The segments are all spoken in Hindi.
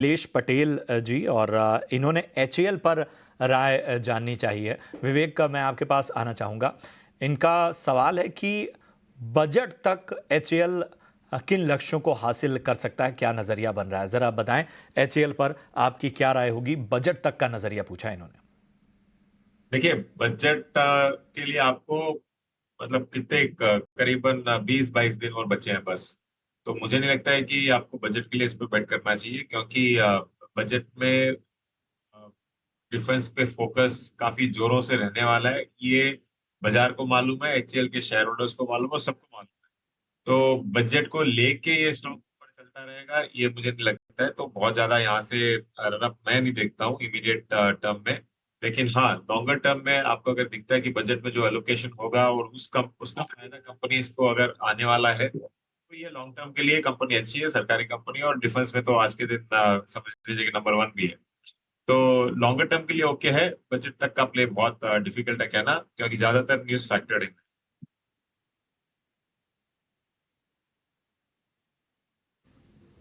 नीलेश पटेल जी और इन्होंने एचएएल पर राय जाननी चाहिए। विवेक का मैं आपके पास आना चाहूँगा। इनका सवाल है कि बजट तक एचएएल किन लक्ष्यों को हासिल कर सकता है, क्या नज़रिया बन रहा है? ज़रा बताएं एचएएल पर आपकी क्या राय होगी? बजट तक का नज़रिया पूछा है इन्होंने। देखिए, बजट के लिए आपको मतलब कितने करीबन 20-22 दिन और बचे हैं बस। तो मुझे नहीं लगता है कि आपको बजट के लिए इस पे बेट करना चाहिए, क्योंकि बजट में डिफेंस पे फोकस काफी जोरों से रहने वाला है। ये बाजार को मालूम है, एचएएल के शेयर होल्डर्स को मालूम है और सबको मालूम है। तो बजट को लेके ये स्टॉक ऊपर चलता रहेगा, ये मुझे नहीं लगता है। तो बहुत ज्यादा यहाँ से रनअप मैं नहीं देखता हूँ इमीडिएट टर्म में। लेकिन हाँ, लॉन्गर टर्म में आपको अगर दिखता है कि बजट में जो एलोकेशन होगा और उसका फायदा कंपनीज को अगर आने वाला है, तो ये लॉन्ग टर्म के लिए कंपनी अच्छी है, सरकारी कंपनी। और डिफेंस में तो आज के दिन समझ लीजिए कि नंबर 1 भी है। तो लॉन्गर टर्म के लिए ओके है। बजट तक का प्ले बहुत डिफिकल्ट है कहना, क्योंकि ज्यादातर न्यूज फैक्टर्ड है।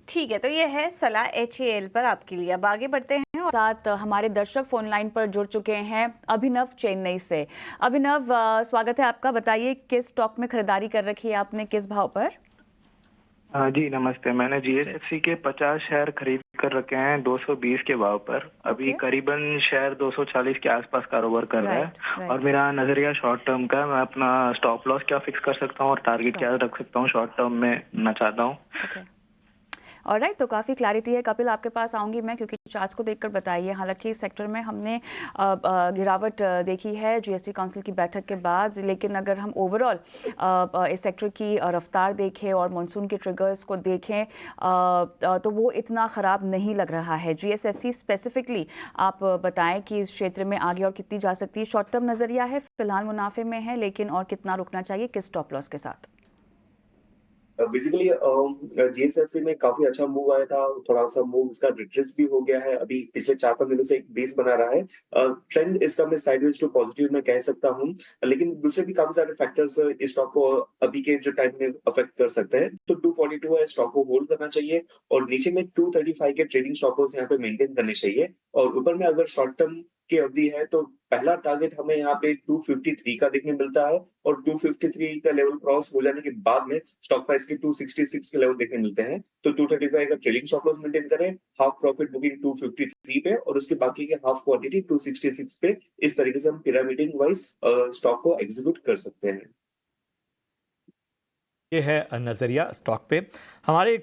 ठीक है, तो ये है सलाह एचएएल पर आपके लिए। अब आगे बढ़ते हैं और साथ हमारे दर्शक फोन लाइन पर जुड़ चुके हैं अभिनव चेन्नई से। अभिनव, स्वागत है आपका। बताइए किस स्टॉक में खरीदारी कर रखी है आपने, किस भाव पर? जी नमस्ते। मैंने जीएसएफसी के 50 शेयर खरीद कर रखे हैं 220 के भाव पर। अभी ओके। करीबन शेयर 240 के आसपास कारोबार कर रहा राइट, है और राइट। मेरा नजरिया शॉर्ट टर्म का है। मैं अपना स्टॉप लॉस क्या फिक्स कर सकता हूँ और टारगेट क्या रख सकता हूँ शॉर्ट टर्म में मैं चाहता हूँ। Okay, alright. तो काफ़ी क्लैरिटी है। कपिल, आपके पास आऊंगी मैं, क्योंकि चार्ट्स को देखकर बताइए। हालांकि इस सेक्टर में हमने गिरावट देखी है जीएसटी काउंसिल की बैठक के बाद, लेकिन अगर हम ओवरऑल इस सेक्टर की रफ्तार देखें और मॉनसून के ट्रिगर्स को देखें तो वो इतना ख़राब नहीं लग रहा है। जीएसएफसी स्पेसिफिकली आप बताएं कि इस क्षेत्र में आगे और कितनी जा सकती है? शॉर्ट टर्म नज़रिया है, फिलहाल मुनाफे में है, लेकिन और कितना रुकना चाहिए, किस स्टॉप लॉस के साथ? बेसिकली जीएसएफसी में काफी अच्छा मूव आया था। थोड़ा सा मूव इसका रिट्रेस भी हो गया है। अभी पिछले 4-5 दिनों से एक बेस बना रहा है। ट्रेंड इसका मैं साइडवेज टू पॉजिटिव में कह सकता हूँ। लेकिन दूसरे भी काफी सारे फैक्टर्स इस स्टॉक को अभी के जो टाइम में अफेक्ट कर सकते हैं। तो 242 है, स्टॉक को होल्ड करना चाहिए और नीचे में 235 के ट्रेडिंग स्टॉप लॉस यहाँ पे मेंटेन करने चाहिए। और ऊपर में अगर शॉर्ट टर्म की अवधि है तो पहला टारगेट हमें यहाँ पे 253 का देखने मिलता है और 253 का लेवल क्रॉस हो जाने के बाद में स्टॉक प्राइस के 266 के लेवल देखने मिलते हैं। तो 235 का ट्रेडिंग स्टॉप लॉस मेंटेन करें, हाफ प्रॉफिट बुकिंग 253 पे और उसके बाकी के हाफ क्वांटिटी 266 पे। इस तरीके से हम पिरामिडिंग वाइज स्टॉक को एग्जीक्यूट कर सकते हैं। ये है नज़रिया स्टॉक पे। हमारे